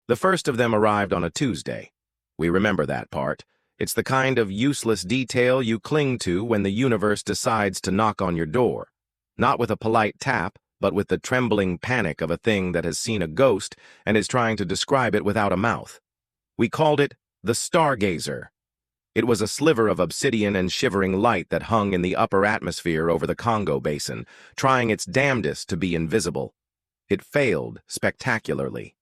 The first of them arrived on a Tuesday. We remember that part. It's the kind of useless detail you cling to when the universe decides to knock on your door. Not with a polite tap, but with the trembling panic of a thing that has seen a ghost and is trying to describe it without a mouth. We called it the Stargazer. It was a sliver of obsidian and shivering light that hung in the upper atmosphere over the Congo basin, trying its damnedest to be invisible. It failed spectacularly.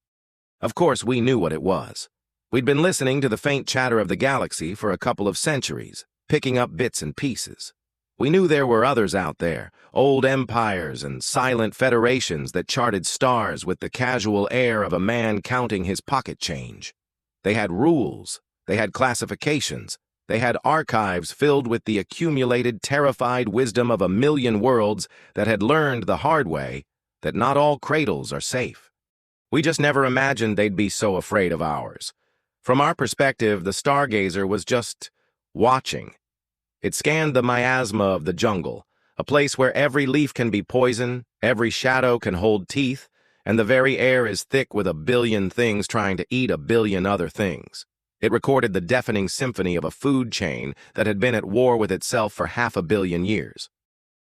Of course, we knew what it was. We'd been listening to the faint chatter of the galaxy for a couple of centuries, picking up bits and pieces. We knew there were others out there, old empires and silent federations that charted stars with the casual air of a man counting his pocket change. They had rules, they had classifications, they had archives filled with the accumulated, terrified wisdom of a million worlds that had learned the hard way that not all cradles are safe. We just never imagined they'd be so afraid of ours. From our perspective, the Stargazer was just watching. It scanned the miasma of the jungle, a place where every leaf can be poison, every shadow can hold teeth, and the very air is thick with a billion things trying to eat a billion other things. It recorded the deafening symphony of a food chain that had been at war with itself for 500 million years.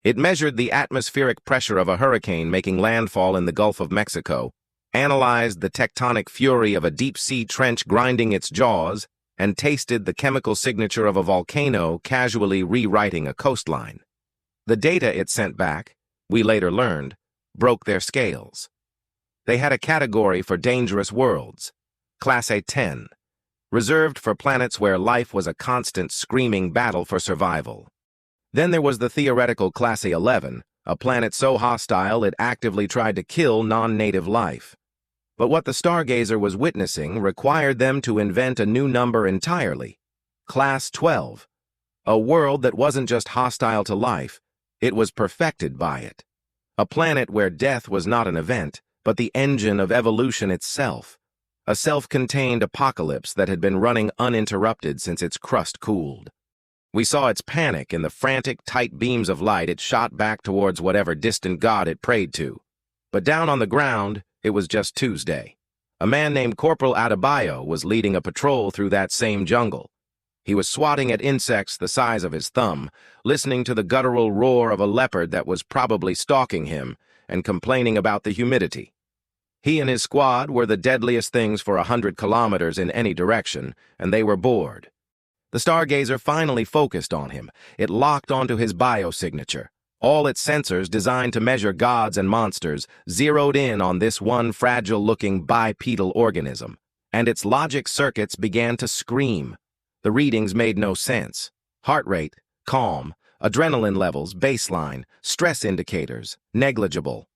It measured the atmospheric pressure of a hurricane making landfall in the Gulf of Mexico, analyzed the tectonic fury of a deep-sea trench grinding its jaws, and tasted the chemical signature of a volcano casually rewriting a coastline. The data it sent back, we later learned, broke their scales. They had a category for dangerous worlds, Class A10, reserved for planets where life was a constant screaming battle for survival. Then there was the theoretical Class A11, a planet so hostile it actively tried to kill non-native life. But what the Stargazer was witnessing required them to invent a new number entirely, Class-12, a world that wasn't just hostile to life, it was perfected by it. A planet where death was not an event, but the engine of evolution itself. A self-contained apocalypse that had been running uninterrupted since its crust cooled. We saw its panic in the frantic, tight beams of light it shot back towards whatever distant god it prayed to. But down on the ground, it was just Tuesday. A man named Corporal Adebayo was leading a patrol through that same jungle. He was swatting at insects the size of his thumb, listening to the guttural roar of a leopard that was probably stalking him, and complaining about the humidity. He and his squad were the deadliest things for 100 kilometers in any direction, and they were bored. The Stargazer finally focused on him. It locked onto his biosignature. All its sensors, designed to measure gods and monsters, zeroed in on this one fragile-looking bipedal organism, and its logic circuits began to scream. The readings made no sense. Heart rate, calm. Adrenaline levels, baseline. Stress indicators, negligible.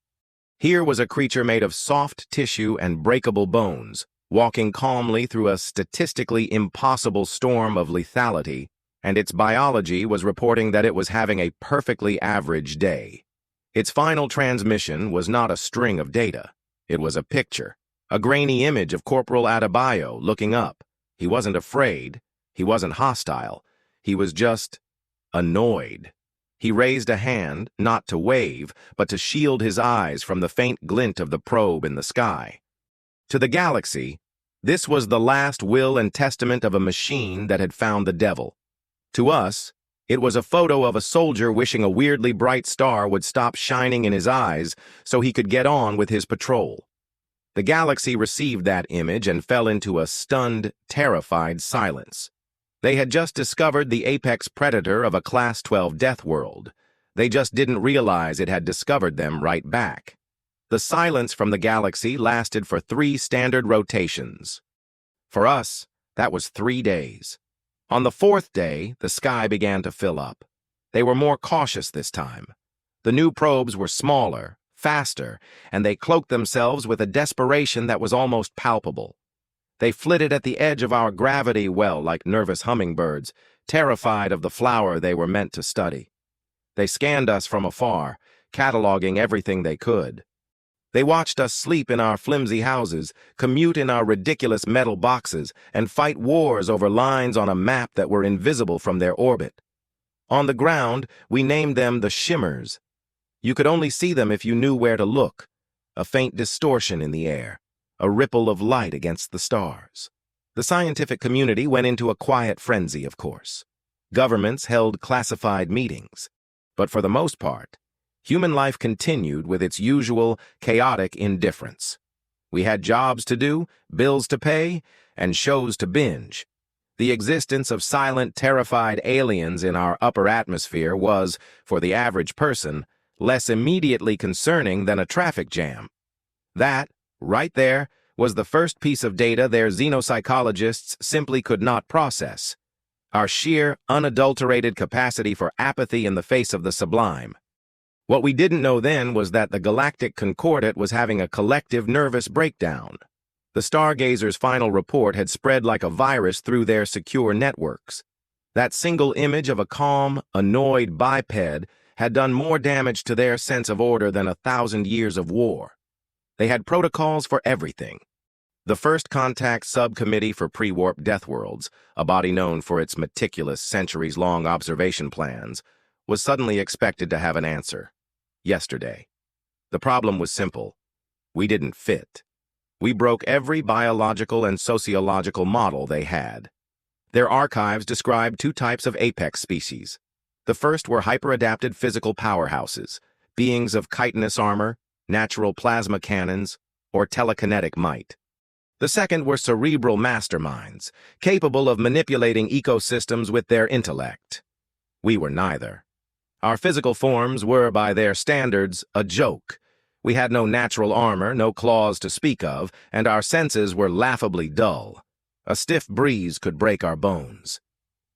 Here was a creature made of soft tissue and breakable bones, walking calmly through a statistically impossible storm of lethality, and its biology was reporting that it was having a perfectly average day. Its final transmission was not a string of data. It was a picture, a grainy image of Corporal Adebayo looking up. He wasn't afraid. He wasn't hostile. He was just annoyed. He raised a hand, not to wave, but to shield his eyes from the faint glint of the probe in the sky. To the galaxy, this was the last will and testament of a machine that had found the devil. To us, it was a photo of a soldier wishing a weirdly bright star would stop shining in his eyes so he could get on with his patrol. The galaxy received that image and fell into a stunned, terrified silence. They had just discovered the apex predator of a Class-12 Deathworld. They just didn't realize it had discovered them right back. The silence from the galaxy lasted for 3 standard rotations. For us, that was 3 days. On the 4th day, the sky began to fill up. They were more cautious this time. The new probes were smaller, faster, and they cloaked themselves with a desperation that was almost palpable. They flitted at the edge of our gravity well like nervous hummingbirds, terrified of the flower they were meant to study. They scanned us from afar, cataloging everything they could. They watched us sleep in our flimsy houses, commute in our ridiculous metal boxes, and fight wars over lines on a map that were invisible from their orbit. On the ground, we named them the Shimmers. You could only see them if you knew where to look, a faint distortion in the air, a ripple of light against the stars. The scientific community went into a quiet frenzy, of course. Governments held classified meetings. But for the most part, human life continued with its usual chaotic indifference. We had jobs to do, bills to pay, and shows to binge. The existence of silent, terrified aliens in our upper atmosphere was, for the average person, less immediately concerning than a traffic jam. That, right there, was the first piece of data their xenopsychologists simply could not process. Our sheer, unadulterated capacity for apathy in the face of the sublime. What we didn't know then was that the Galactic Concordat was having a collective nervous breakdown. The stargazers' final report had spread like a virus through their secure networks. That single image of a calm, annoyed biped had done more damage to their sense of order than 1,000 years of war. They had protocols for everything. The First Contact Subcommittee for Pre-Warp Deathworlds, a body known for its meticulous, centuries-long observation plans, was suddenly expected to have an answer. Yesterday. The problem was simple. We didn't fit. We broke every biological and sociological model they had. Their archives described two types of apex species. The first were hyper-adapted physical powerhouses, beings of chitinous armor, natural plasma cannons, or telekinetic might. The second were cerebral masterminds, capable of manipulating ecosystems with their intellect. We were neither. Our physical forms were, by their standards, a joke. We had no natural armor, no claws to speak of, and our senses were laughably dull. A stiff breeze could break our bones.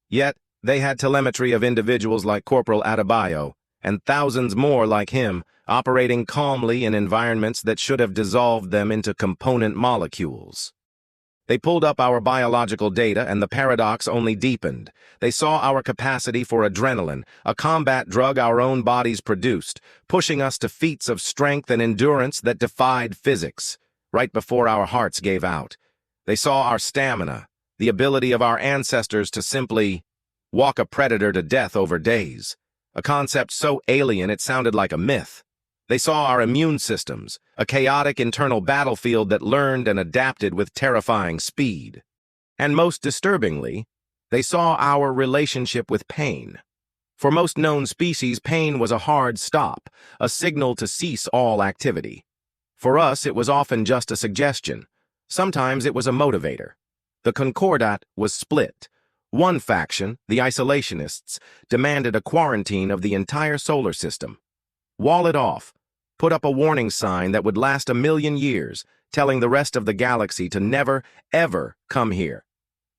Yet, they had telemetry of individuals like Corporal Adebayo, and thousands more like him, operating calmly in environments that should have dissolved them into component molecules. They pulled up our biological data, and the paradox only deepened. They saw our capacity for adrenaline, a combat drug our own bodies produced, pushing us to feats of strength and endurance that defied physics, right before our hearts gave out. They saw our stamina, the ability of our ancestors to simply walk a predator to death over days, a concept so alien it sounded like a myth. They saw our immune systems, a chaotic internal battlefield that learned and adapted with terrifying speed. And most disturbingly, they saw our relationship with pain. For most known species, pain was a hard stop, a signal to cease all activity. For us, it was often just a suggestion. Sometimes it was a motivator. The Concordat was split. One faction, the isolationists, demanded a quarantine of the entire solar system. Wall it off. Put up a warning sign that would last 1,000,000 years, telling the rest of the galaxy to never, ever come here.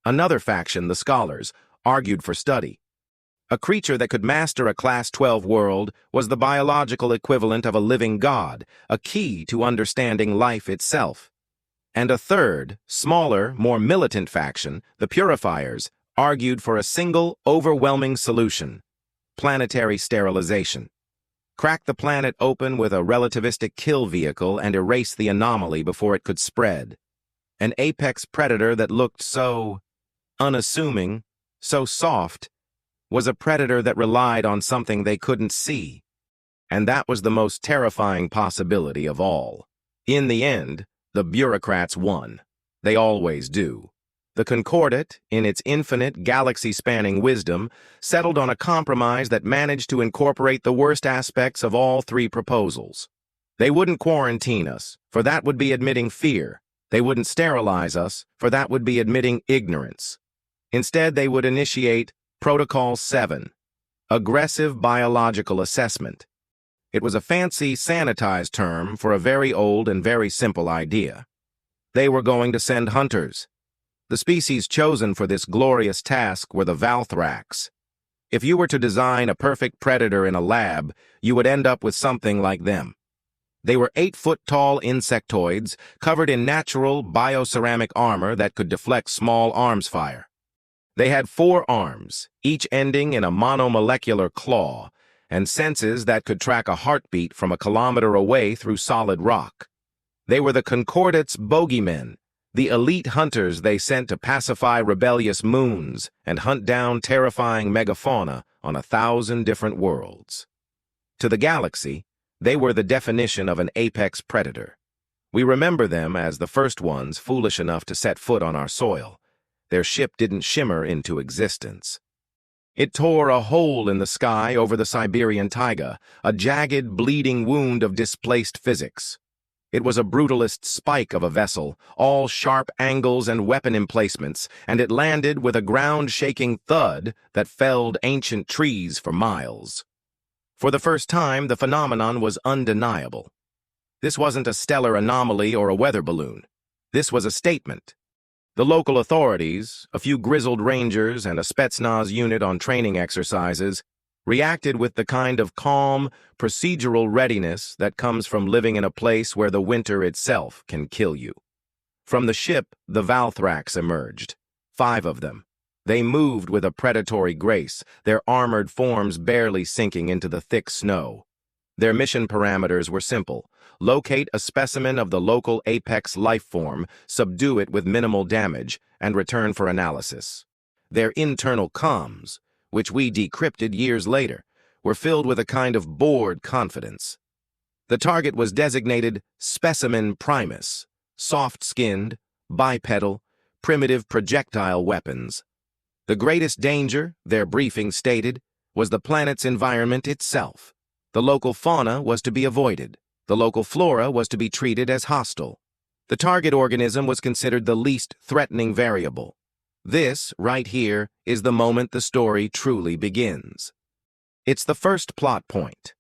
Another faction, the scholars, argued for study. A creature that could master a Class-12 world was the biological equivalent of a living god, a key to understanding life itself. And a third, smaller, more militant faction, the Purifiers, argued for a single, overwhelming solution: planetary sterilization. Crack the planet open with a relativistic kill vehicle and erase the anomaly before it could spread. An apex predator that looked so unassuming, so soft, was a predator that relied on something they couldn't see. And that was the most terrifying possibility of all. In the end, the bureaucrats won. They always do. The Concordat, in its infinite, galaxy-spanning wisdom, settled on a compromise that managed to incorporate the worst aspects of all three proposals. They wouldn't quarantine us, for that would be admitting fear. They wouldn't sterilize us, for that would be admitting ignorance. Instead, they would initiate Protocol 7, Aggressive Biological Assessment. It was a fancy, sanitized term for a very old and very simple idea. They were going to send hunters. The species chosen for this glorious task were the Valthraxx. If you were to design a perfect predator in a lab, you would end up with something like them. They were 8-foot-tall insectoids covered in natural bioceramic armor that could deflect small arms fire. They had 4 arms, each ending in a monomolecular claw, and senses that could track a heartbeat from a kilometer away through solid rock. They were the Concordat's bogeymen, the elite hunters they sent to pacify rebellious moons and hunt down terrifying megafauna on 1,000 different worlds. To the galaxy, they were the definition of an apex predator. We remember them as the first ones foolish enough to set foot on our soil. Their ship didn't shimmer into existence. It tore a hole in the sky over the Siberian taiga, a jagged, bleeding wound of displaced physics. It was a brutalist spike of a vessel, all sharp angles and weapon emplacements, and it landed with a ground-shaking thud that felled ancient trees for miles. For the first time, the phenomenon was undeniable. This wasn't a stellar anomaly or a weather balloon. This was a statement. The local authorities, a few grizzled rangers and a Spetsnaz unit on training exercises, reacted with the kind of calm, procedural readiness that comes from living in a place where the winter itself can kill you. From the ship, the Valthraxx emerged. 5 of them. They moved with a predatory grace, their armored forms barely sinking into the thick snow. Their mission parameters were simple. Locate a specimen of the local apex life form, subdue it with minimal damage, and return for analysis. Their internal comms, which we decrypted years later, were filled with a kind of bored confidence. The target was designated Specimen Primus, soft-skinned, bipedal, primitive projectile weapons. The greatest danger, their briefing stated, was the planet's environment itself. The local fauna was to be avoided. The local flora was to be treated as hostile. The target organism was considered the least threatening variable. This, right here, is the moment the story truly begins. It's the first plot point.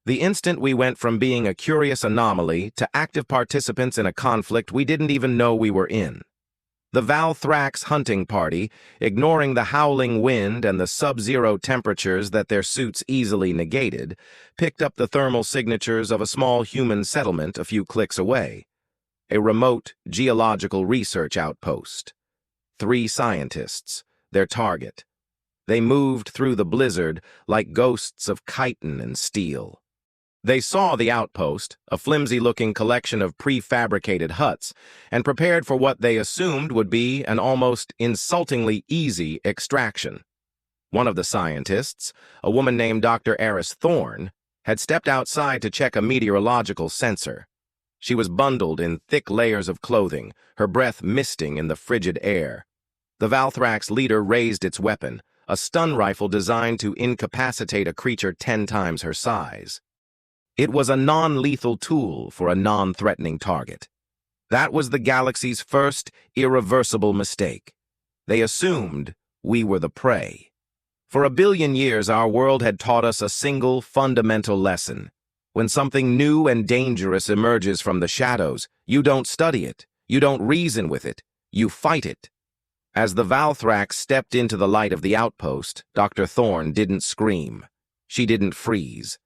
The instant we went from being a curious anomaly to active participants in a conflict we didn't even know we were in. The Valthraxx hunting party, ignoring the howling wind and the sub-zero temperatures that their suits easily negated, picked up the thermal signatures of a small human settlement a few clicks away. A remote geological research outpost. 3 scientists, their target. They moved through the blizzard like ghosts of chitin and steel. They saw the outpost, a flimsy-looking collection of prefabricated huts, and prepared for what they assumed would be an almost insultingly easy extraction. One of the scientists, a woman named Dr. Eris Thorne, had stepped outside to check a meteorological sensor. She was bundled in thick layers of clothing, her breath misting in the frigid air. The Valthraxx leader raised its weapon, a stun rifle designed to incapacitate a creature 10 times her size. It was a non-lethal tool for a non-threatening target. That was the galaxy's first irreversible mistake. They assumed we were the prey. For 1 billion years, our world had taught us a single fundamental lesson. When something new and dangerous emerges from the shadows, you don't study it, you don't reason with it, you fight it. As the Valthraxx stepped into the light of the outpost, Dr. Thorne didn't scream. She didn't freeze.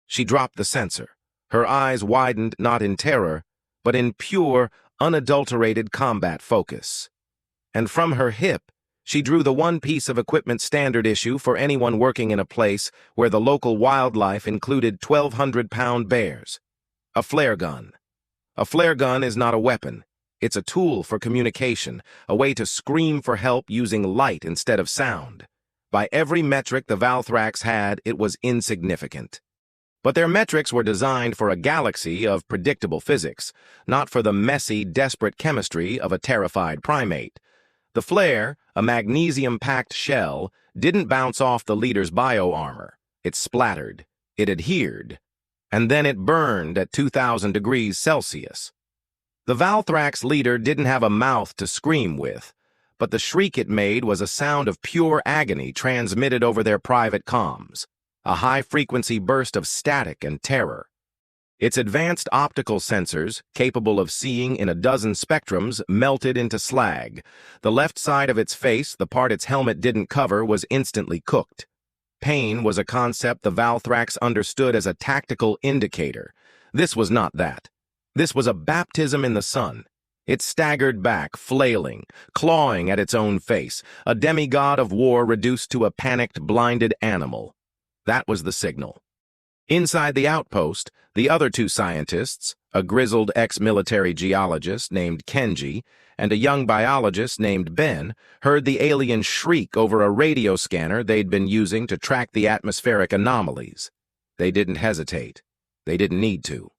She dropped the sensor. Her eyes widened not in terror, but in pure, unadulterated combat focus. And from her hip, she drew the one piece of equipment standard issue for anyone working in a place where the local wildlife included 1,200-pound bears. A flare gun. A flare gun is not a weapon. It's a tool for communication, a way to scream for help using light instead of sound. By every metric the Valthraxx had, it was insignificant. But their metrics were designed for a galaxy of predictable physics, not for the messy, desperate chemistry of a terrified primate. The flare, a magnesium-packed shell, didn't bounce off the leader's bio-armor. It splattered. It adhered. And then it burned at 2,000 degrees Celsius. The Valthraxx leader didn't have a mouth to scream with, but the shriek it made was a sound of pure agony transmitted over their private comms. A high-frequency burst of static and terror. Its advanced optical sensors, capable of seeing in a dozen spectrums, melted into slag. The left side of its face, the part its helmet didn't cover, was instantly cooked. Pain was a concept the Valthraxx understood as a tactical indicator. This was not that. This was a baptism in the sun. It staggered back, flailing, clawing at its own face, a demigod of war reduced to a panicked, blinded animal. That was the signal. Inside the outpost, the other 2 scientists, a grizzled ex-military geologist named Kenji and a young biologist named Ben, heard the alien shriek over a radio scanner they'd been using to track the atmospheric anomalies. They didn't hesitate. They didn't need to.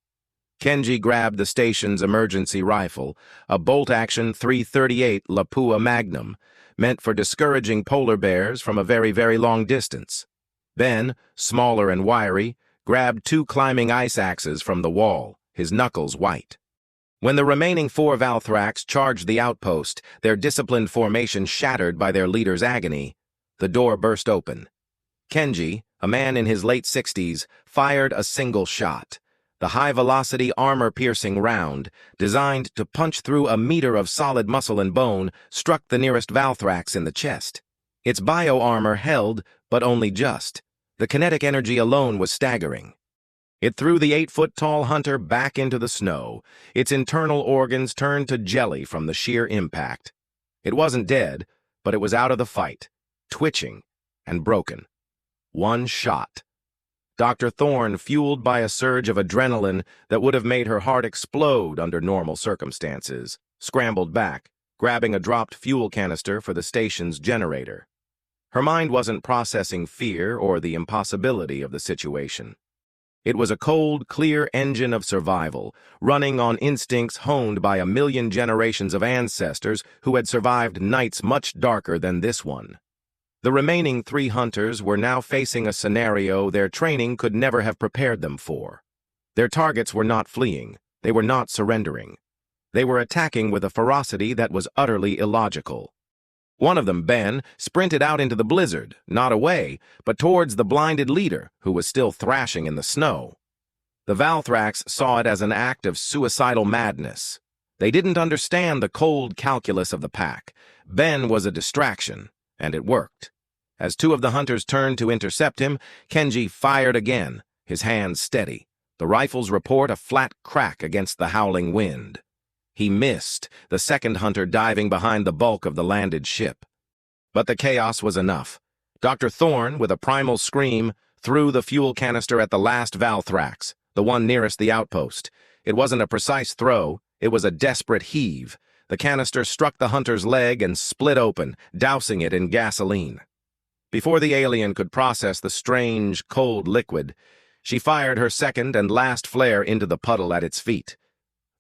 Kenji grabbed the station's emergency rifle, a bolt-action .338 Lapua Magnum, meant for discouraging polar bears from a very, very long distance. Ben, smaller and wiry, grabbed 2 climbing ice axes from the wall, his knuckles white. When the remaining 4 Valthraxx charged the outpost, their disciplined formation shattered by their leader's agony, the door burst open. Kenji, a man in his late 60s, fired a single shot. The high-velocity, armor-piercing round, designed to punch through a meter of solid muscle and bone, struck the nearest Valthraxx in the chest. Its bio-armor held, but only just. The kinetic energy alone was staggering. It threw the 8-foot-tall hunter back into the snow. Its internal organs turned to jelly from the sheer impact. It wasn't dead, but it was out of the fight, twitching and broken. One shot. Dr. Thorne, fueled by a surge of adrenaline that would have made her heart explode under normal circumstances, scrambled back, grabbing a dropped fuel canister for the station's generator. Her mind wasn't processing fear or the impossibility of the situation. It was a cold, clear engine of survival, running on instincts honed by a million generations of ancestors who had survived nights much darker than this one. The remaining 3 hunters were now facing a scenario their training could never have prepared them for. Their targets were not fleeing. They were not surrendering. They were attacking with a ferocity that was utterly illogical. One of them, Ben, sprinted out into the blizzard, not away, but towards the blinded leader, who was still thrashing in the snow. The Valthraxx saw it as an act of suicidal madness. They didn't understand the cold calculus of the pack. Ben was a distraction, and it worked. As 2 of the hunters turned to intercept him, Kenji fired again, his hands steady, the rifle's report a flat crack against the howling wind. He missed, the second hunter diving behind the bulk of the landed ship. But the chaos was enough. Dr. Thorne, with a primal scream, threw the fuel canister at the last Valthraxx, the one nearest the outpost. It wasn't a precise throw, it was a desperate heave. The canister struck the hunter's leg and split open, dousing it in gasoline. Before the alien could process the strange, cold liquid, she fired her second and last flare into the puddle at its feet.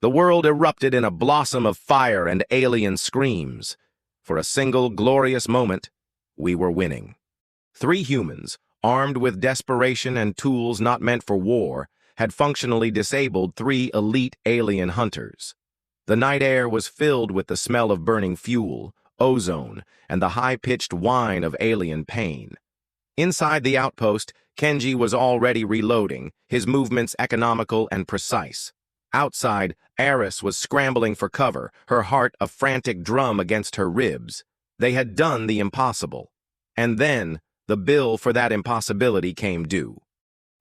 The world erupted in a blossom of fire and alien screams. For a single glorious moment, we were winning. 3 humans, armed with desperation and tools not meant for war, had functionally disabled 3 elite alien hunters. The night air was filled with the smell of burning fuel, ozone, and the high-pitched whine of alien pain. Inside the outpost, Kenji was already reloading, his movements economical and precise. Outside, Eris was scrambling for cover, her heart a frantic drum against her ribs. They had done the impossible. And then, the bill for that impossibility came due.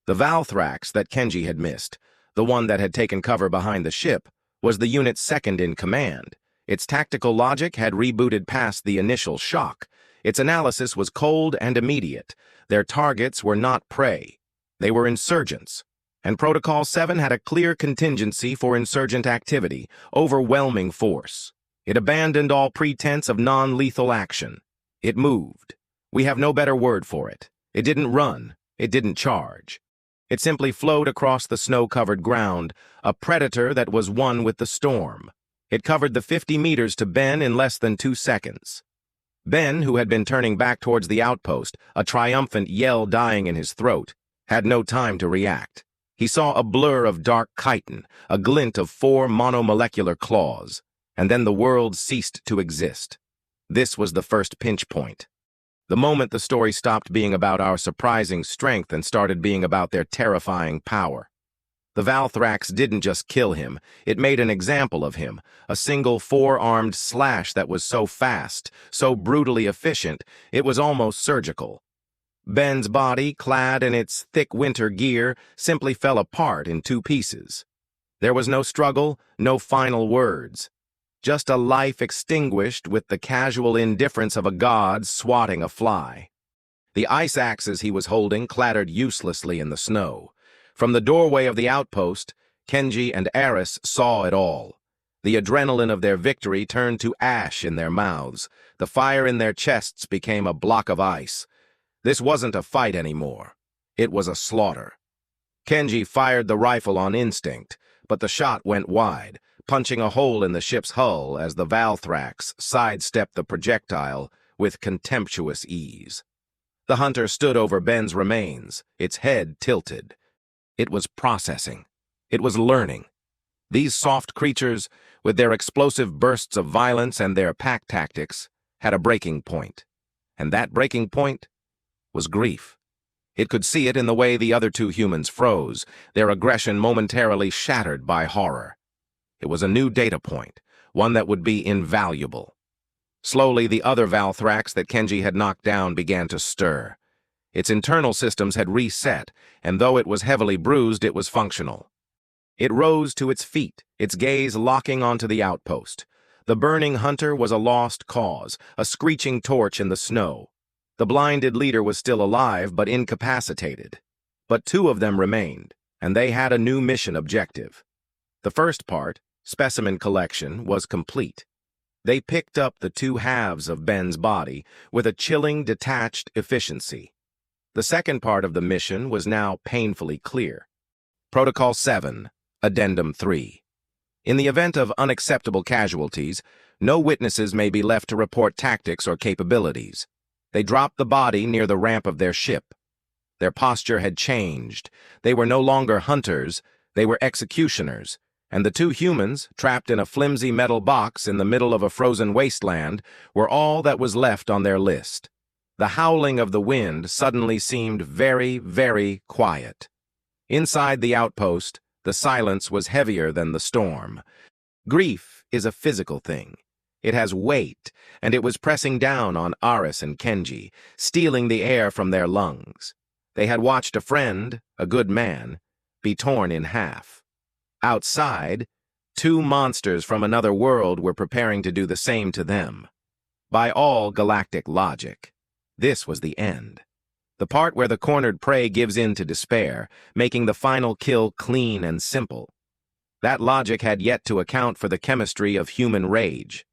The Valthraxx that Kenji had missed, the one that had taken cover behind the ship, was the unit's second in command. Its tactical logic had rebooted past the initial shock. Its analysis was cold and immediate. Their targets were not prey. They were insurgents. And Protocol 7 had a clear contingency for insurgent activity, overwhelming force. It abandoned all pretense of non-lethal action. It moved. We have no better word for it. It didn't run. It didn't charge. It simply flowed across the snow-covered ground, a predator that was one with the storm. It covered the 50 meters to Ben in less than 2 seconds. Ben, who had been turning back towards the outpost, a triumphant yell dying in his throat, had no time to react. He saw a blur of dark chitin, a glint of 4 monomolecular claws, and then the world ceased to exist. This was the first pinch point. The moment the story stopped being about our surprising strength and started being about their terrifying power. The Valthraxx didn't just kill him, it made an example of him, a single 4-armed slash that was so fast, so brutally efficient, it was almost surgical. Ben's body, clad in its thick winter gear, simply fell apart in 2 pieces. There was no struggle, no final words. Just a life extinguished with the casual indifference of a god swatting a fly. The ice axes he was holding clattered uselessly in the snow. From the doorway of the outpost, Kenji and Eris saw it all. The adrenaline of their victory turned to ash in their mouths. The fire in their chests became a block of ice. This wasn't a fight anymore. It was a slaughter. Kenji fired the rifle on instinct, but the shot went wide, punching a hole in the ship's hull as the Valthraxx sidestepped the projectile with contemptuous ease. The hunter stood over Ben's remains, its head tilted. It was processing. It was learning. These soft creatures, with their explosive bursts of violence and their pack tactics, had a breaking point. And that breaking point was grief. It could see it in the way the other two humans froze, their aggression momentarily shattered by horror. It was a new data point, one that would be invaluable. Slowly, the other Valthraxx that Kenji had knocked down began to stir. Its internal systems had reset, and though it was heavily bruised, it was functional. It rose to its feet, its gaze locking onto the outpost. The burning hunter was a lost cause, a screeching torch in the snow. The blinded leader was still alive, but incapacitated. But two of them remained, and they had a new mission objective. The first part, specimen collection, was complete. They picked up the two halves of Ben's body with a chilling, detached efficiency. The second part of the mission was now painfully clear. Protocol 7, Addendum 3. In the event of unacceptable casualties, no witnesses may be left to report tactics or capabilities. They dropped the body near the ramp of their ship. Their posture had changed. They were no longer hunters, they were executioners, and the two humans, trapped in a flimsy metal box in the middle of a frozen wasteland, were all that was left on their list. The howling of the wind suddenly seemed very, very quiet. Inside the outpost, the silence was heavier than the storm. Grief is a physical thing. It has weight, and it was pressing down on Aris and Kenji, stealing the air from their lungs. They had watched a friend, a good man, be torn in half. Outside, two monsters from another world were preparing to do the same to them. By all galactic logic, this was the end. The part where the cornered prey gives in to despair, making the final kill clean and simple. That logic had yet to account for the chemistry of human rage.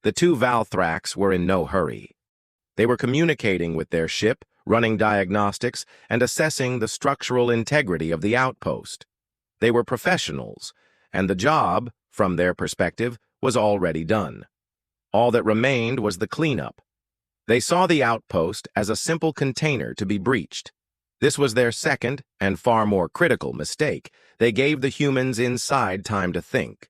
The two Valthraxx were in no hurry. They were communicating with their ship, running diagnostics, and assessing the structural integrity of the outpost. They were professionals, and the job, from their perspective, was already done. All that remained was the cleanup. They saw the outpost as a simple container to be breached. This was their second, and far more critical, mistake. They gave the humans inside time to think.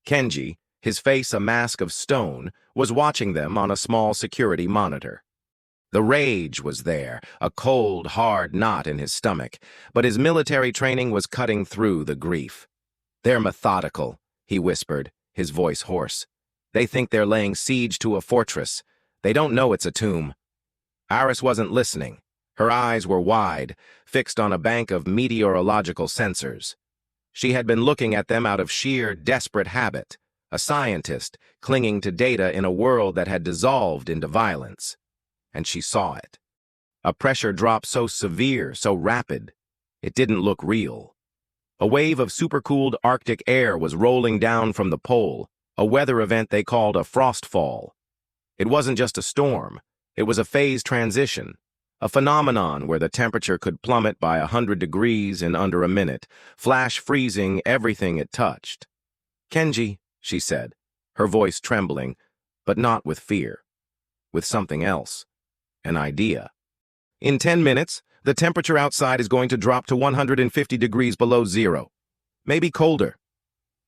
Kenji, his face a mask of stone, was watching them on a small security monitor. The rage was there, a cold, hard knot in his stomach, but his military training was cutting through the grief. "They're methodical," he whispered, his voice hoarse. "They think they're laying siege to a fortress. They don't know it's a tomb." Aris wasn't listening. Her eyes were wide, fixed on a bank of meteorological sensors. She had been looking at them out of sheer, desperate habit, a scientist clinging to data in a world that had dissolved into violence. And she saw it. A pressure drop so severe, so rapid, it didn't look real. A wave of supercooled Arctic air was rolling down from the pole, a weather event they called a frostfall. It wasn't just a storm, it was a phase transition, a phenomenon where the temperature could plummet by 100 degrees in under a minute, flash freezing everything it touched. "Kenji," she said, her voice trembling, but not with fear, with something else. An idea. "In 10 minutes, the temperature outside is going to drop to 150 degrees below zero. Maybe colder."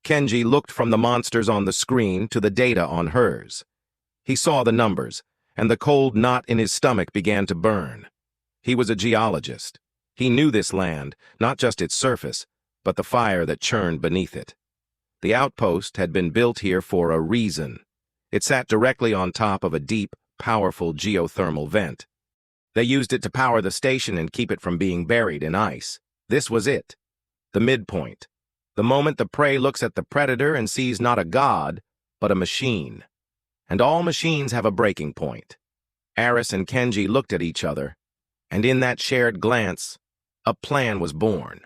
Kenji looked from the monsters on the screen to the data on hers. He saw the numbers, and the cold knot in his stomach began to burn. He was a geologist. He knew this land, not just its surface, but the fire that churned beneath it. The outpost had been built here for a reason. It sat directly on top of a deep, powerful geothermal vent. They used it to power the station and keep it from being buried in ice. This was it, the midpoint. The moment the prey looks at the predator and sees not a god, but a machine. And all machines have a breaking point. Aris and Kenji looked at each other, and in that shared glance, a plan was born.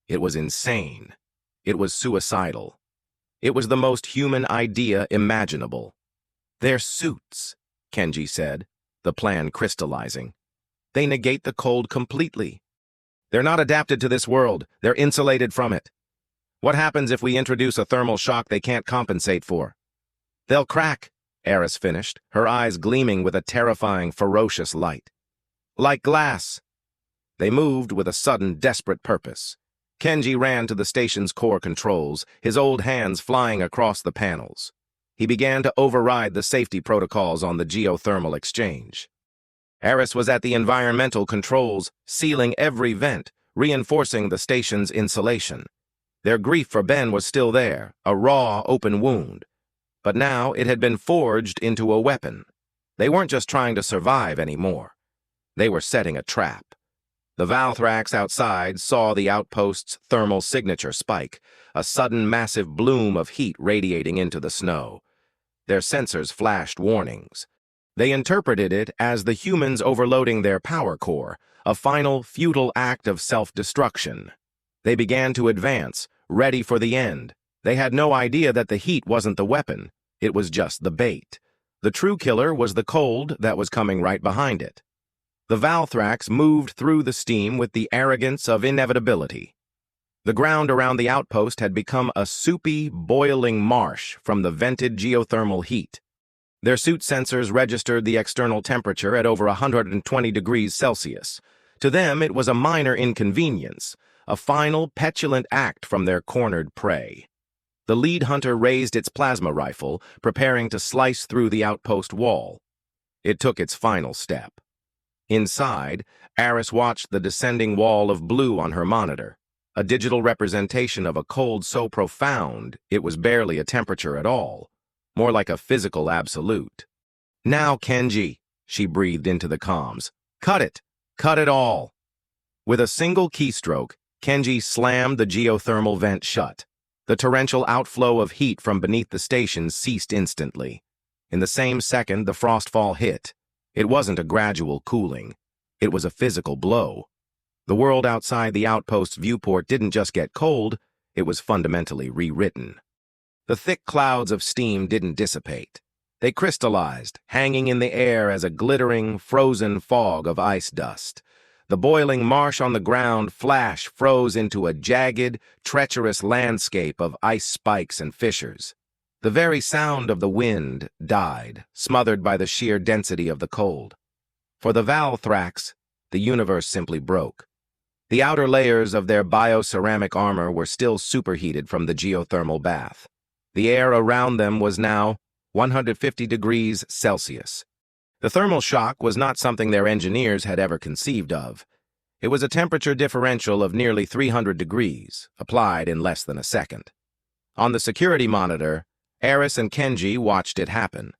It was insane. It was suicidal. It was the most human idea imaginable. "They're suits," Kenji said, the plan crystallizing. "They negate the cold completely. They're not adapted to this world. They're insulated from it." What happens if we introduce a thermal shock they can't compensate for? They'll crack, Eris finished, her eyes gleaming with a terrifying, ferocious light. Like glass. They moved with a sudden, desperate purpose. Kenji ran to the station's core controls, his old hands flying across the panels. He began to override the safety protocols on the geothermal exchange. Eris was at the environmental controls, sealing every vent, reinforcing the station's insulation. Their grief for Ben was still there, a raw, open wound. But now it had been forged into a weapon. They weren't just trying to survive anymore. They were setting a trap. The Valthraxx outside saw the outpost's thermal signature spike, a sudden massive bloom of heat radiating into the snow. Their sensors flashed warnings. They interpreted it as the humans overloading their power core, a final, futile act of self-destruction. They began to advance, ready for the end. They had no idea that the heat wasn't the weapon. It was just the bait. The true killer was the cold that was coming right behind it. The Valthraxx moved through the steam with the arrogance of inevitability. The ground around the outpost had become a soupy, boiling marsh from the vented geothermal heat. Their suit sensors registered the external temperature at over 120 degrees Celsius. To them, it was a minor inconvenience, a final, petulant act from their cornered prey. The lead hunter raised its plasma rifle, preparing to slice through the outpost wall. It took its final step. Inside, Eris watched the descending wall of blue on her monitor, a digital representation of a cold so profound it was barely a temperature at all, more like a physical absolute. Now, Kenji, she breathed into the comms. Cut it! Cut it all! With a single keystroke, Kenji slammed the geothermal vent shut. The torrential outflow of heat from beneath the station ceased instantly. In the same second, the frostfall hit. It wasn't a gradual cooling. It was a physical blow. The world outside the outpost's viewport didn't just get cold, it was fundamentally rewritten. The thick clouds of steam didn't dissipate. They crystallized, hanging in the air as a glittering, frozen fog of ice dust. The boiling marsh on the ground froze into a jagged, treacherous landscape of ice spikes and fissures. The very sound of the wind died, smothered by the sheer density of the cold. For the Valthraxx, the universe simply broke. The outer layers of their bioceramic armor were still superheated from the geothermal bath. The air around them was now 150 degrees Celsius. The thermal shock was not something their engineers had ever conceived of. It was a temperature differential of nearly 300 degrees, applied in less than a second. On the security monitor, Eris and Kenji watched it happen.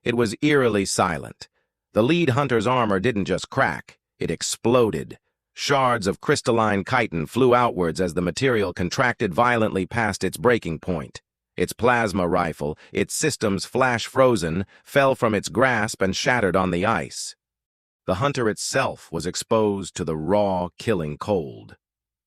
It was eerily silent. The lead hunter's armor didn't just crack, it exploded. Shards of crystalline chitin flew outwards as the material contracted violently past its breaking point. Its plasma rifle, its systems flash-frozen, fell from its grasp and shattered on the ice. The hunter itself was exposed to the raw, killing cold.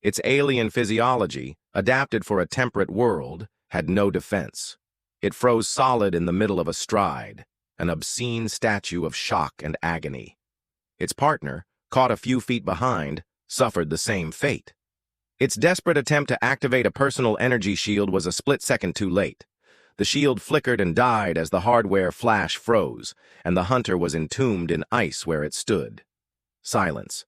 Its alien physiology, adapted for a temperate world, had no defense. It froze solid in the middle of a stride, an obscene statue of shock and agony. Its partner, caught a few feet behind, suffered the same fate. Its desperate attempt to activate a personal energy shield was a split second too late. The shield flickered and died as the hardware flash froze, and the hunter was entombed in ice where it stood. Silence.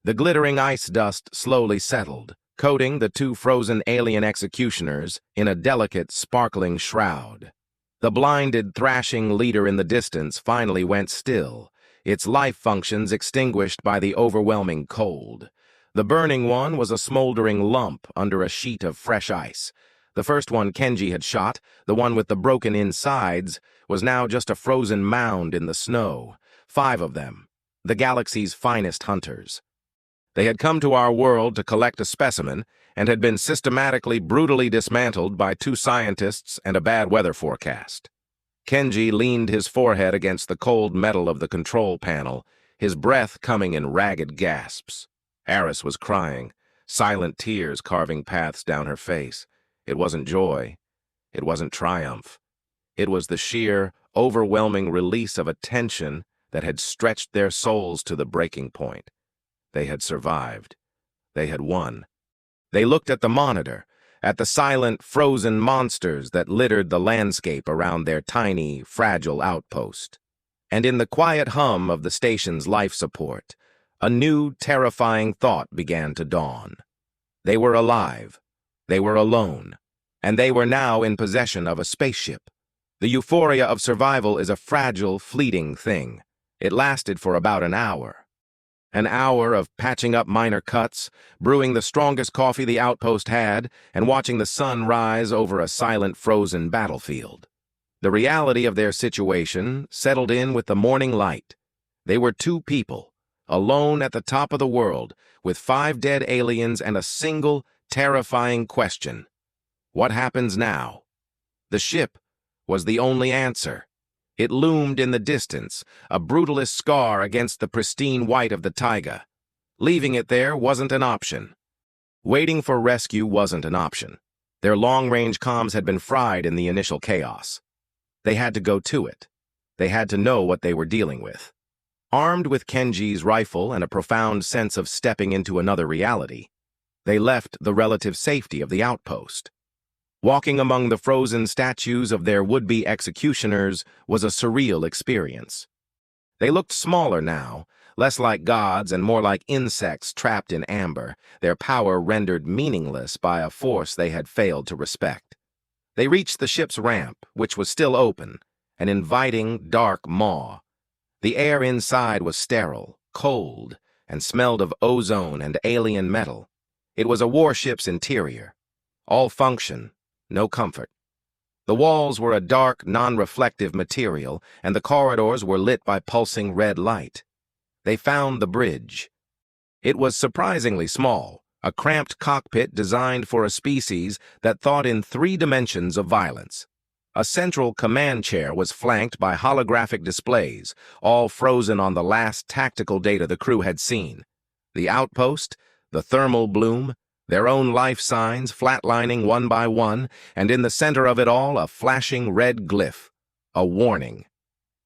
The glittering ice dust slowly settled, coating the two frozen alien executioners in a delicate, sparkling shroud. The blinded, thrashing leader in the distance finally went still, its life functions extinguished by the overwhelming cold. The burning one was a smoldering lump under a sheet of fresh ice. The first one Kenji had shot, the one with the broken insides, was now just a frozen mound in the snow. 5 of them, the galaxy's finest hunters. They had come to our world to collect a specimen and had been systematically, brutally dismantled by 2 scientists and a bad weather forecast. Kenji leaned his forehead against the cold metal of the control panel, his breath coming in ragged gasps. Eris was crying, silent tears carving paths down her face. It wasn't joy. It wasn't triumph. It was the sheer, overwhelming release of a tension that had stretched their souls to the breaking point. They had survived. They had won. They looked at the monitor. at the silent, frozen monsters that littered the landscape around their tiny, fragile outpost. And in the quiet hum of the station's life support, a new, terrifying thought began to dawn. They were alive, they were alone, and they were now in possession of a spaceship. The euphoria of survival is a fragile, fleeting thing. It lasted for about an hour. An hour of patching up minor cuts, brewing the strongest coffee the outpost had, and watching the sun rise over a silent, frozen battlefield. The reality of their situation settled in with the morning light. They were two people, alone at the top of the world, with 5 dead aliens and a single, terrifying question. What happens now? The ship was the only answer. It loomed in the distance, a brutalist scar against the pristine white of the taiga. Leaving it there wasn't an option. Waiting for rescue wasn't an option. Their long-range comms had been fried in the initial chaos. They had to go to it. They had to know what they were dealing with. Armed with Kenji's rifle and a profound sense of stepping into another reality, they left the relative safety of the outpost. Walking among the frozen statues of their would-be executioners was a surreal experience. They looked smaller now, less like gods and more like insects trapped in amber, their power rendered meaningless by a force they had failed to respect. They reached the ship's ramp, which was still open, an inviting, dark maw. The air inside was sterile, cold, and smelled of ozone and alien metal. It was a warship's interior. All function, no comfort. The walls were a dark, non-reflective material, and the corridors were lit by pulsing red light. They found the bridge. It was surprisingly small, a cramped cockpit designed for a species that thought in 3 dimensions of violence. A central command chair was flanked by holographic displays, all frozen on the last tactical data the crew had seen. The outpost, the thermal bloom, their own life signs flatlining one by one, and in the center of it all a flashing red glyph, a warning.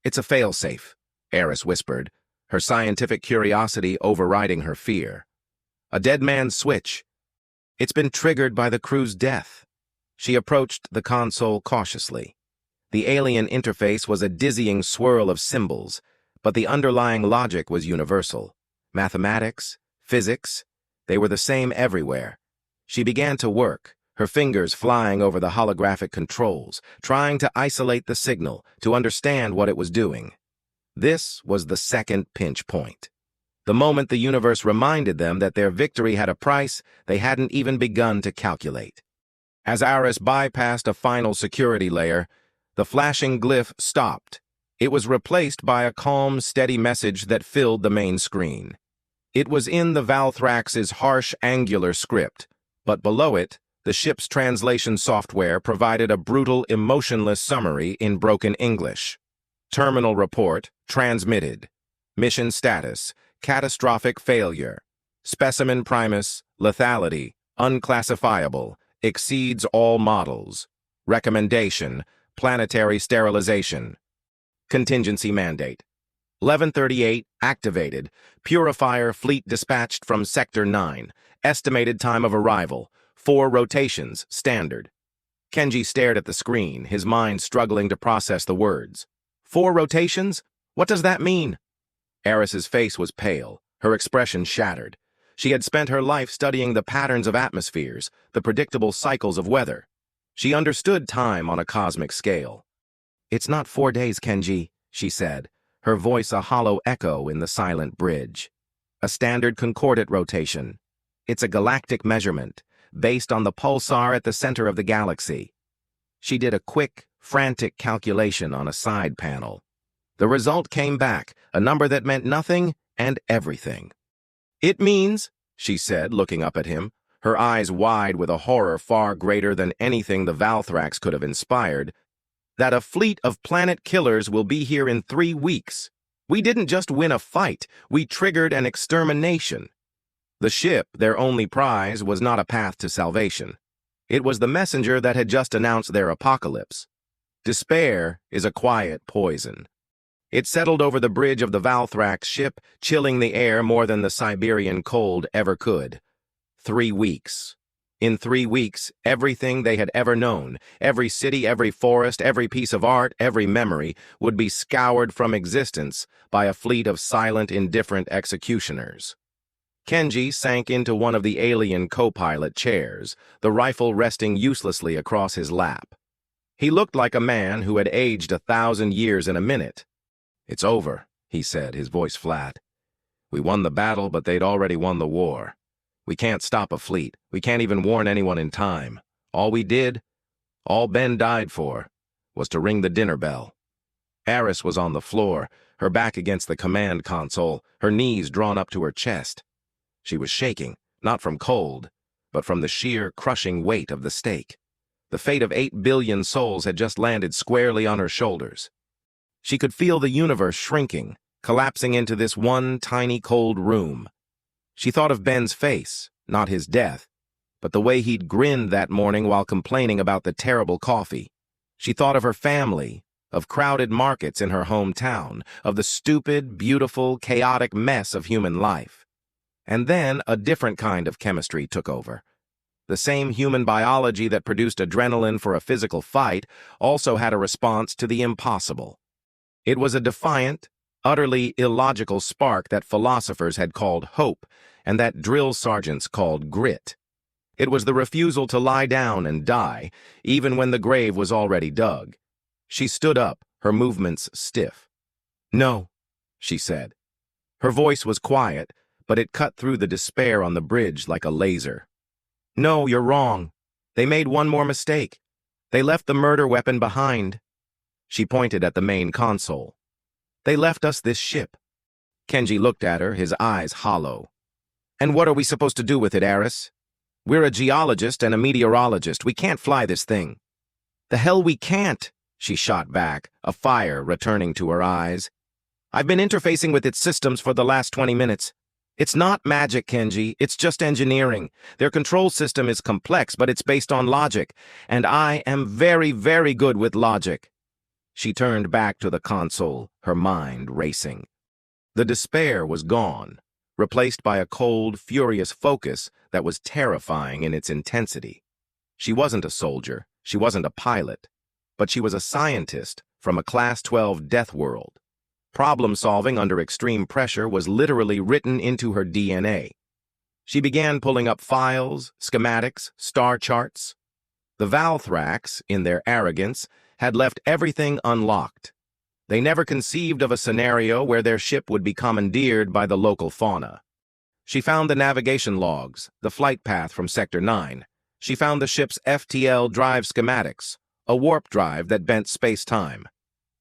"It's a failsafe," Eris whispered, her scientific curiosity overriding her fear. "A dead man's switch. It's been triggered by the crew's death." She approached the console cautiously. The alien interface was a dizzying swirl of symbols, but the underlying logic was universal. Mathematics, physics, they were the same everywhere. She began to work, her fingers flying over the holographic controls, trying to isolate the signal, to understand what it was doing. This was the second pinch point. The moment the universe reminded them that their victory had a price they hadn't even begun to calculate. As Aris bypassed a final security layer, the flashing glyph stopped. It was replaced by a calm, steady message that filled the main screen. It was in the Valthraxx's harsh, angular script, but below it, the ship's translation software provided a brutal, emotionless summary in broken English. Terminal report, transmitted. Mission status, catastrophic failure. Specimen primus, lethality, unclassifiable, exceeds all models. Recommendation, planetary sterilization. Contingency mandate. 11:38, activated. Purifier fleet dispatched from Sector 9. Estimated time of arrival, 4 rotations, standard. Kenji stared at the screen, his mind struggling to process the words. 4 rotations? What does that mean? Eris's face was pale, her expression shattered. She had spent her life studying the patterns of atmospheres, the predictable cycles of weather. She understood time on a cosmic scale. "It's not 4 days, Kenji," she said, her voice a hollow echo in the silent bridge. "A standard Concordat rotation. It's a galactic measurement, based on the pulsar at the center of the galaxy." She did a quick, frantic calculation on a side panel. The result came back, a number that meant nothing and everything. "It means," she said, looking up at him, her eyes wide with a horror far greater than anything the Valthraxx could have inspired, "that a fleet of planet killers will be here in 3 weeks. We didn't just win a fight, we triggered an extermination." The ship, their only prize, was not a path to salvation. It was the messenger that had just announced their apocalypse. Despair is a quiet poison. It settled over the bridge of the Valthraxx ship, chilling the air more than the Siberian cold ever could. 3 weeks. In 3 weeks, everything they had ever known, every city, every forest, every piece of art, every memory, would be scoured from existence by a fleet of silent, indifferent executioners. Kenji sank into one of the alien co-pilot chairs, the rifle resting uselessly across his lap. He looked like a man who had aged 1,000 years in a minute. "It's over," he said, his voice flat. "We won the battle, but they'd already won the war. We can't stop a fleet. We can't even warn anyone in time. All we did, all Ben died for, was to ring the dinner bell." Eris was on the floor, her back against the command console, her knees drawn up to her chest. She was shaking, not from cold, but from the sheer, crushing weight of the stake. The fate of 8 billion souls had just landed squarely on her shoulders. She could feel the universe shrinking, collapsing into this one tiny cold room. She thought of Ben's face, not his death, but the way he'd grinned that morning while complaining about the terrible coffee. She thought of her family, of crowded markets in her hometown, of the stupid, beautiful, chaotic mess of human life. And then a different kind of chemistry took over. The same human biology that produced adrenaline for a physical fight also had a response to the impossible. It was a defiant, utterly illogical spark that philosophers had called hope and that drill sergeants called grit. It was the refusal to lie down and die, even when the grave was already dug. She stood up, her movements stiff. "No," she said. Her voice was quiet, but it cut through the despair on the bridge like a laser. "No, you're wrong. They made one more mistake. They left the murder weapon behind." She pointed at the main console. "They left us this ship." Kenji looked at her, his eyes hollow. "And what are we supposed to do with it, Eris? We're a geologist and a meteorologist. We can't fly this thing." "The hell we can't," she shot back, a fire returning to her eyes. "I've been interfacing with its systems for the last 20 minutes. It's not magic, Kenji. It's just engineering. Their control system is complex, but it's based on logic, and I am very, very good with logic." She turned back to the console, her mind racing. The despair was gone, replaced by a cold, furious focus that was terrifying in its intensity. She wasn't a soldier, she wasn't a pilot, but she was a scientist from a Class-12 Deathworld. Problem-solving under extreme pressure was literally written into her DNA. She began pulling up files, schematics, star charts. The Valthraxx, in their arrogance, had left everything unlocked. They never conceived of a scenario where their ship would be commandeered by the local fauna. She found the navigation logs, the flight path from Sector 9. She found the ship's FTL drive schematics, a warp drive that bent space-time.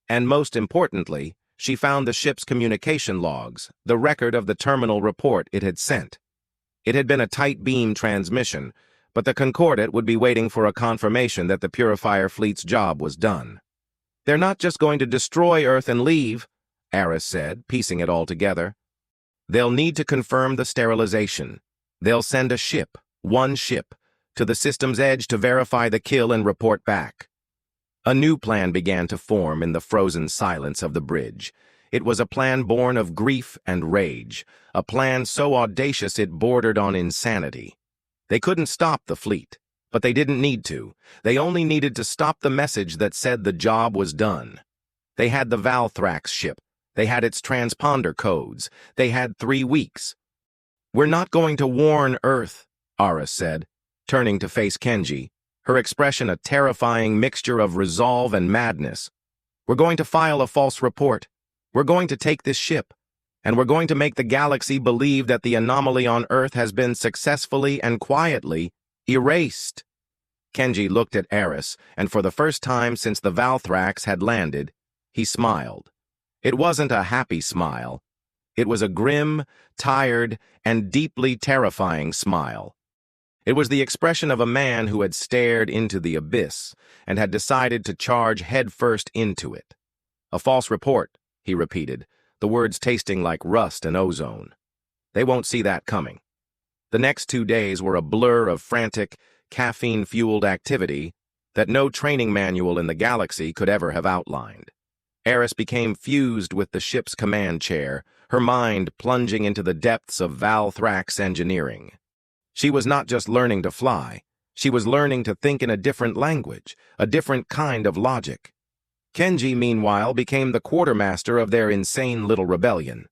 And most importantly, she found the ship's communication logs, the record of the terminal report it had sent. It had been a tight beam transmission, but the Concordat would be waiting for a confirmation that the Purifier Fleet's job was done. "They're not just going to destroy Earth and leave," Eris said, piecing it all together. "They'll need to confirm the sterilization. They'll send a ship, one ship, to the system's edge to verify the kill and report back." A new plan began to form in the frozen silence of the bridge. It was a plan born of grief and rage, a plan so audacious it bordered on insanity. They couldn't stop the fleet, but they didn't need to. They only needed to stop the message that said the job was done. They had the Valthraxx ship. They had its transponder codes. They had 3 weeks. "We're not going to warn Earth," Aris said, turning to face Kenji, her expression a terrifying mixture of resolve and madness. "We're going to file a false report. We're going to take this ship, and we're going to make the galaxy believe that the anomaly on Earth has been successfully and quietly erased." Kenji looked at Eris, and for the first time since the Valthraxx had landed, he smiled. It wasn't a happy smile. It was a grim, tired, and deeply terrifying smile. It was the expression of a man who had stared into the abyss and had decided to charge headfirst into it. "A false report," he repeated, the words tasting like rust and ozone. "They won't see that coming." The next 2 days were a blur of frantic, caffeine-fueled activity that no training manual in the galaxy could ever have outlined. Eris became fused with the ship's command chair, her mind plunging into the depths of Valthraxx engineering. She was not just learning to fly, She was learning to think in a different language, a different kind of logic. Kenji, meanwhile, became the quartermaster of their insane little rebellion.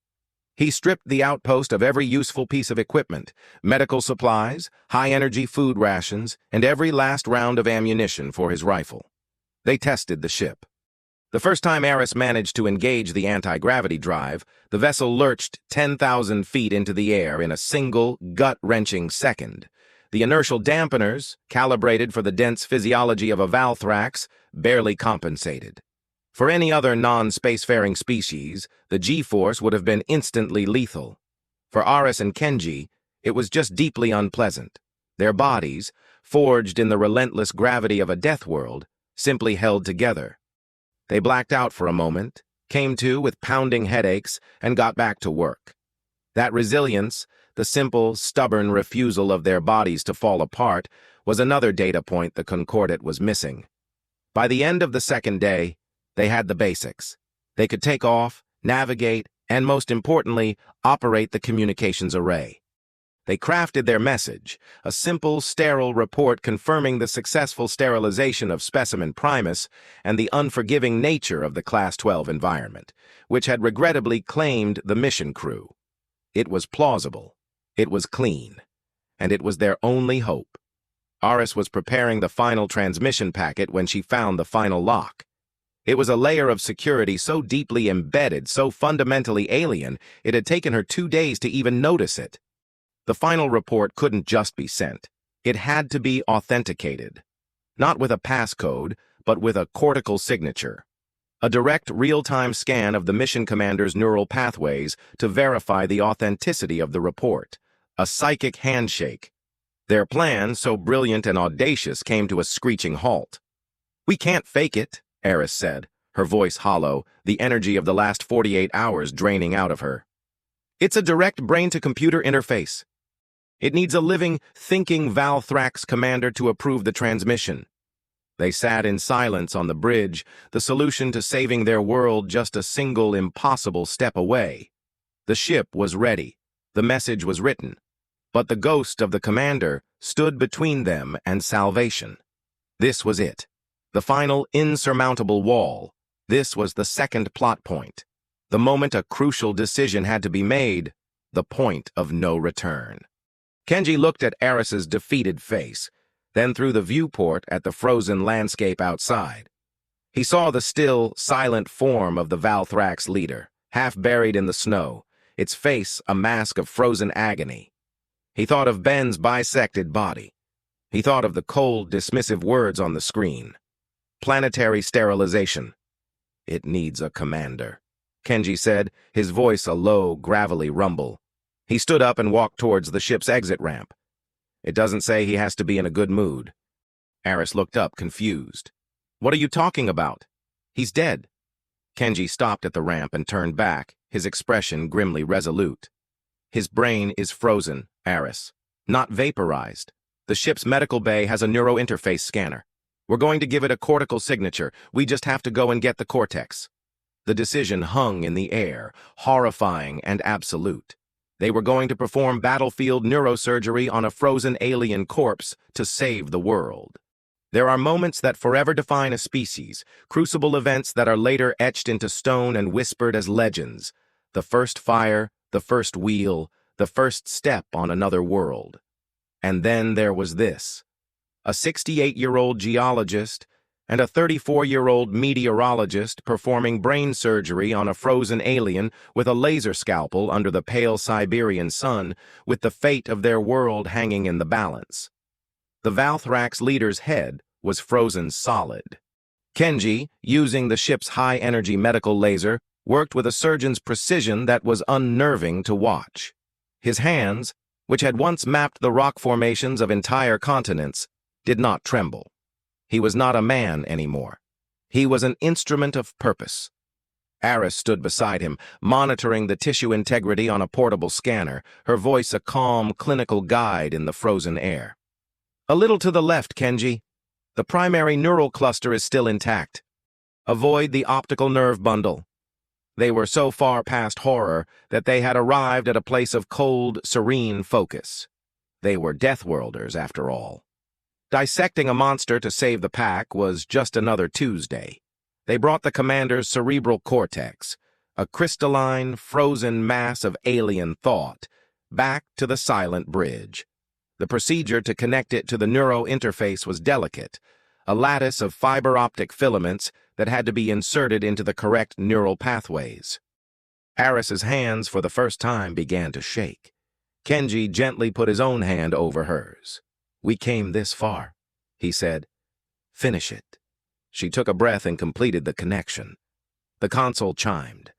He stripped the outpost of every useful piece of equipment, medical supplies, high-energy food rations, and every last round of ammunition for his rifle. They tested the ship. The first time Eris managed to engage the anti-gravity drive, the vessel lurched 10,000 feet into the air in a single, gut-wrenching second. The inertial dampeners, calibrated for the dense physiology of a Valthraxx, barely compensated. For any other non-spacefaring species, the G-force would have been instantly lethal. For Aris and Kenji, it was just deeply unpleasant. Their bodies, forged in the relentless gravity of a Deathworld, simply held together. They blacked out for a moment, came to with pounding headaches, and got back to work. That resilience, the simple, stubborn refusal of their bodies to fall apart, was another data point the Concordat was missing. By the end of the second day, they had the basics. They could take off, navigate, and most importantly, operate the communications array. They crafted their message, a simple, sterile report confirming the successful sterilization of specimen Primus and the unforgiving nature of the Class-12 environment, which had regrettably claimed the mission crew. It was plausible, it was clean, and it was their only hope. Aris was preparing the final transmission packet when she found the final lock. It was a layer of security so deeply embedded, so fundamentally alien, it had taken her 2 days to even notice it. The final report couldn't just be sent. It had to be authenticated. Not with a passcode, but with a cortical signature. A direct real-time scan of the mission commander's neural pathways to verify the authenticity of the report. A psychic handshake. Their plan, so brilliant and audacious, came to a screeching halt. "We can't fake it," Eris said, her voice hollow, the energy of the last 48 hours draining out of her. "It's a direct brain-to-computer interface. It needs a living, thinking Valthraxx commander to approve the transmission." They sat in silence on the bridge, the solution to saving their world just a single impossible step away. The ship was ready. The message was written. But the ghost of the commander stood between them and salvation. This was it. The final insurmountable wall. This was the second plot point. The moment a crucial decision had to be made, the point of no return. Kenji looked at Eris's defeated face, then through the viewport at the frozen landscape outside. He saw the still, silent form of the Valthraxx leader, half buried in the snow, its face a mask of frozen agony. He thought of Ben's bisected body. He thought of the cold, dismissive words on the screen. Planetary sterilization. "It needs a commander," Kenji said, his voice a low, gravelly rumble. He stood up and walked towards the ship's exit ramp. "It doesn't say he has to be in a good mood." Eris looked up, confused. "What are you talking about? He's dead." Kenji stopped at the ramp and turned back, his expression grimly resolute. "His brain is frozen, Eris, not vaporized. The ship's medical bay has a neurointerface scanner. We're going to give it a cortical signature. We just have to go and get the cortex." The decision hung in the air, horrifying and absolute. They were going to perform battlefield neurosurgery on a frozen alien corpse to save the world. There are moments that forever define a species, crucible events that are later etched into stone and whispered as legends. The first fire, the first wheel, the first step on another world. And then there was this. A 68-year-old geologist and a 34-year-old meteorologist performing brain surgery on a frozen alien with a laser scalpel under the pale Siberian sun, with the fate of their world hanging in the balance. The Valthraxx leader's head was frozen solid. Kenji, using the ship's high-energy medical laser, worked with a surgeon's precision that was unnerving to watch. His hands, which had once mapped the rock formations of entire continents, did not tremble. He was not a man anymore. He was an instrument of purpose. Eris stood beside him, monitoring the tissue integrity on a portable scanner, her voice a calm, clinical guide in the frozen air. "A little to the left, Kenji. The primary neural cluster is still intact. Avoid the optical nerve bundle." They were so far past horror that they had arrived at a place of cold, serene focus. They were Deathworlders, after all. Dissecting a monster to save the pack was just another Tuesday. They brought the commander's cerebral cortex, a crystalline, frozen mass of alien thought, back to the silent bridge. The procedure to connect it to the neuro interface was delicate, a lattice of fiber optic filaments that had to be inserted into the correct neural pathways. Aris's hands for the first time began to shake. Kenji gently put his own hand over hers. "We came this far," he said. "Finish it." She took a breath and completed the connection. The console chimed.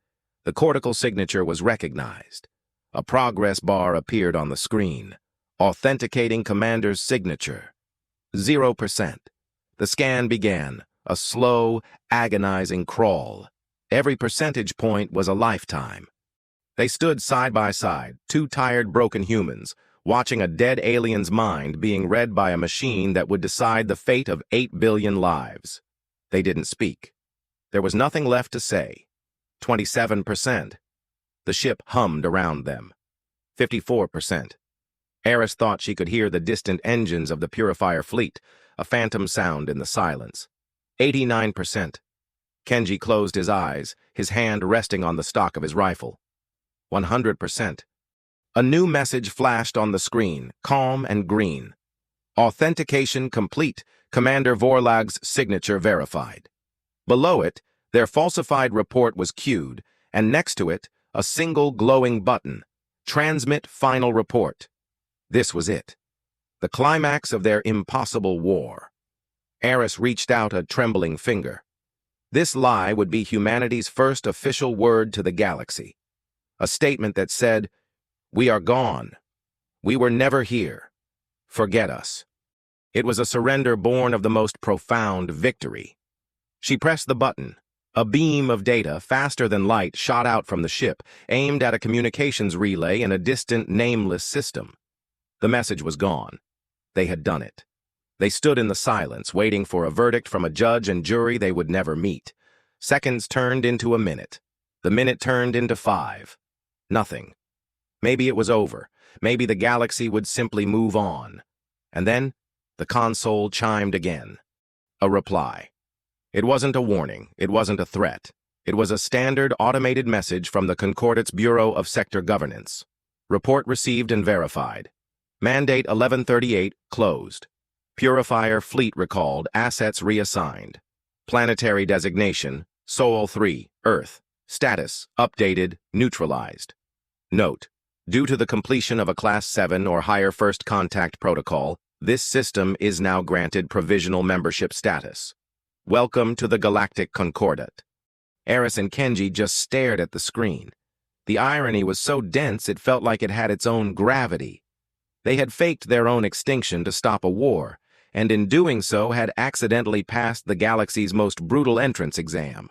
The cortical signature was recognized. A progress bar appeared on the screen, authenticating Commander's signature. 0%. The scan began, a slow, agonizing crawl. Every percentage point was a lifetime. They stood side by side, two tired, broken humans, watching a dead alien's mind being read by a machine that would decide the fate of 8 billion lives. They didn't speak. There was nothing left to say. 27%. The ship hummed around them. 54%. Aris thought she could hear the distant engines of the Purifier fleet, a phantom sound in the silence. 89%. Kenji closed his eyes, his hand resting on the stock of his rifle. 100%. A new message flashed on the screen, calm and green. Authentication complete. Commander Vorlag's signature verified. Below it, their falsified report was queued, and next to it, a single glowing button. Transmit final report. This was it. The climax of their impossible war. Aris reached out a trembling finger. This lie would be humanity's first official word to the galaxy. A statement that said, "We are gone. We were never here. Forget us." It was a surrender born of the most profound victory. She pressed the button. A beam of data, faster than light, shot out from the ship, aimed at a communications relay in a distant, nameless system. The message was gone. They had done it. They stood in the silence, waiting for a verdict from a judge and jury they would never meet. Seconds turned into a minute. The minute turned into 5. Nothing. Maybe it was over. Maybe the galaxy would simply move on. And then, the console chimed again. A reply. It wasn't a warning. It wasn't a threat. It was a standard automated message from the Concordat's Bureau of Sector Governance. Report received and verified. Mandate 1138 closed. Purifier fleet recalled, assets reassigned. Planetary designation, Sol 3, Earth. Status, updated, neutralized. Note, due to the completion of a Class 7 or higher first contact protocol, this system is now granted provisional membership status. Welcome to the Galactic Concordat. Aris and Kenji just stared at the screen. The irony was so dense it felt like it had its own gravity. They had faked their own extinction to stop a war, and in doing so had accidentally passed the galaxy's most brutal entrance exam.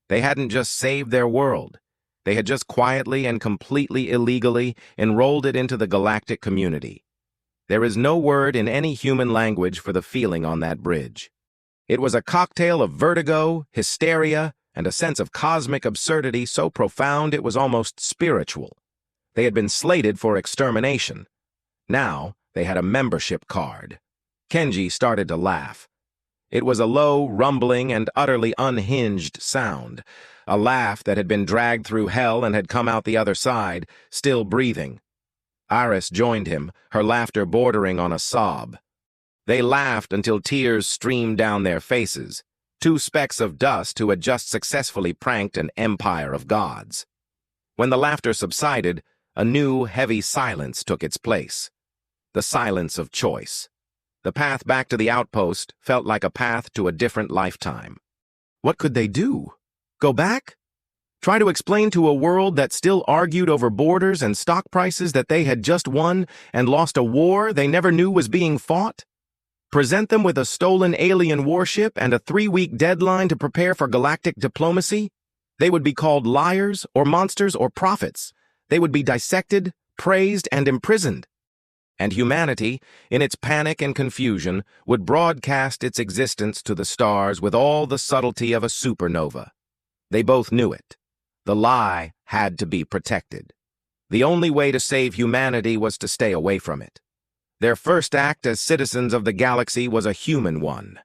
They hadn't just saved their world. They had just quietly and completely illegally enrolled it into the galactic community. There is no word in any human language for the feeling on that bridge. It was a cocktail of vertigo, hysteria, and a sense of cosmic absurdity so profound it was almost spiritual. They had been slated for extermination. Now, they had a membership card. Kenji started to laugh. It was a low, rumbling, and utterly unhinged sound, a laugh that had been dragged through hell and had come out the other side, still breathing. Aris joined him, her laughter bordering on a sob. They laughed until tears streamed down their faces, two specks of dust who had just successfully pranked an empire of gods. When the laughter subsided, a new, heavy silence took its place. The silence of choice. The path back to the outpost felt like a path to a different lifetime. What could they do? Go back? Try to explain to a world that still argued over borders and stock prices that they had just won and lost a war they never knew was being fought? Present them with a stolen alien warship and a 3-week deadline to prepare for galactic diplomacy? They would be called liars or monsters or prophets. They would be dissected, praised, and imprisoned. And humanity, in its panic and confusion, would broadcast its existence to the stars with all the subtlety of a supernova. They both knew it. The lie had to be protected. The only way to save humanity was to stay away from it. Their first act as citizens of the galaxy was a human one.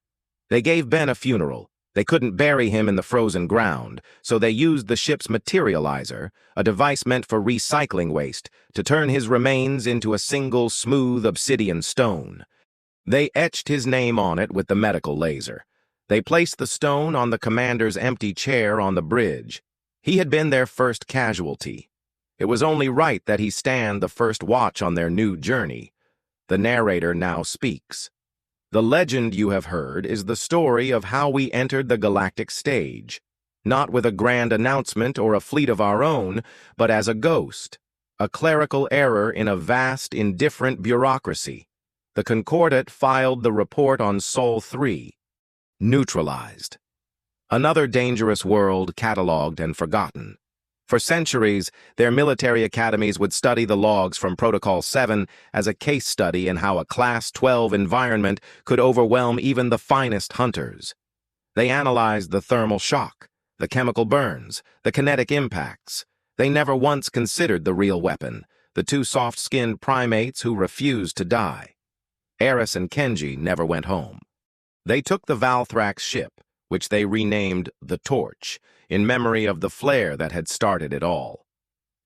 They gave Ben a funeral. They couldn't bury him in the frozen ground, so they used the ship's materializer, a device meant for recycling waste, to turn his remains into a single smooth obsidian stone. They etched his name on it with the medical laser. They placed the stone on the commander's empty chair on the bridge. He had been their first casualty. It was only right that he stand the first watch on their new journey. The narrator now speaks. The legend you have heard is the story of how we entered the galactic stage, not with a grand announcement or a fleet of our own, but as a ghost, a clerical error in a vast, indifferent bureaucracy. The Concordat filed the report on Sol 3. Neutralized. Another dangerous world catalogued and forgotten. For centuries, their military academies would study the logs from Protocol 7 as a case study in how a Class-12 environment could overwhelm even the finest hunters. They analyzed the thermal shock, the chemical burns, the kinetic impacts. They never once considered the real weapon, the two soft-skinned primates who refused to die. Eris and Kenji never went home. They took the Valthraxx ship, which they renamed the Torch, in memory of the flare that had started it all.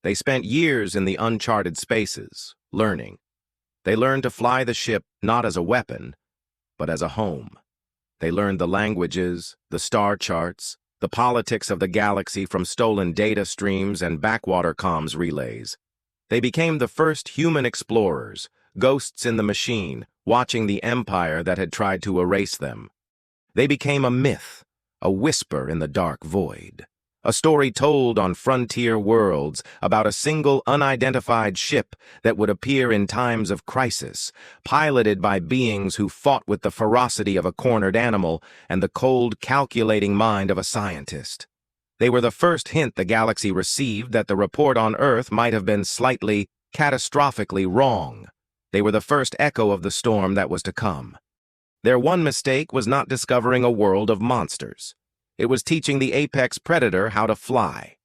They spent years in the uncharted spaces, learning. They learned to fly the ship not as a weapon, but as a home. They learned the languages, the star charts, the politics of the galaxy from stolen data streams and backwater comms relays. They became the first human explorers, ghosts in the machine, watching the empire that had tried to erase them. They became a myth, a whisper in the dark void, a story told on frontier worlds about a single unidentified ship that would appear in times of crisis, piloted by beings who fought with the ferocity of a cornered animal and the cold, calculating mind of a scientist. They were the first hint the galaxy received that the report on Earth might have been slightly, catastrophically wrong. They were the first echo of the storm that was to come. Their one mistake was not discovering a world of monsters. It was teaching the apex predator how to fly.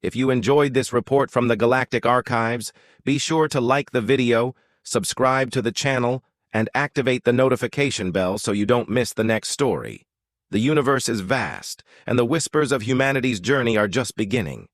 If you enjoyed this report from the Galactic Archives, be sure to like the video, subscribe to the channel, and activate the notification bell so you don't miss the next story. The universe is vast, and the whispers of humanity's journey are just beginning.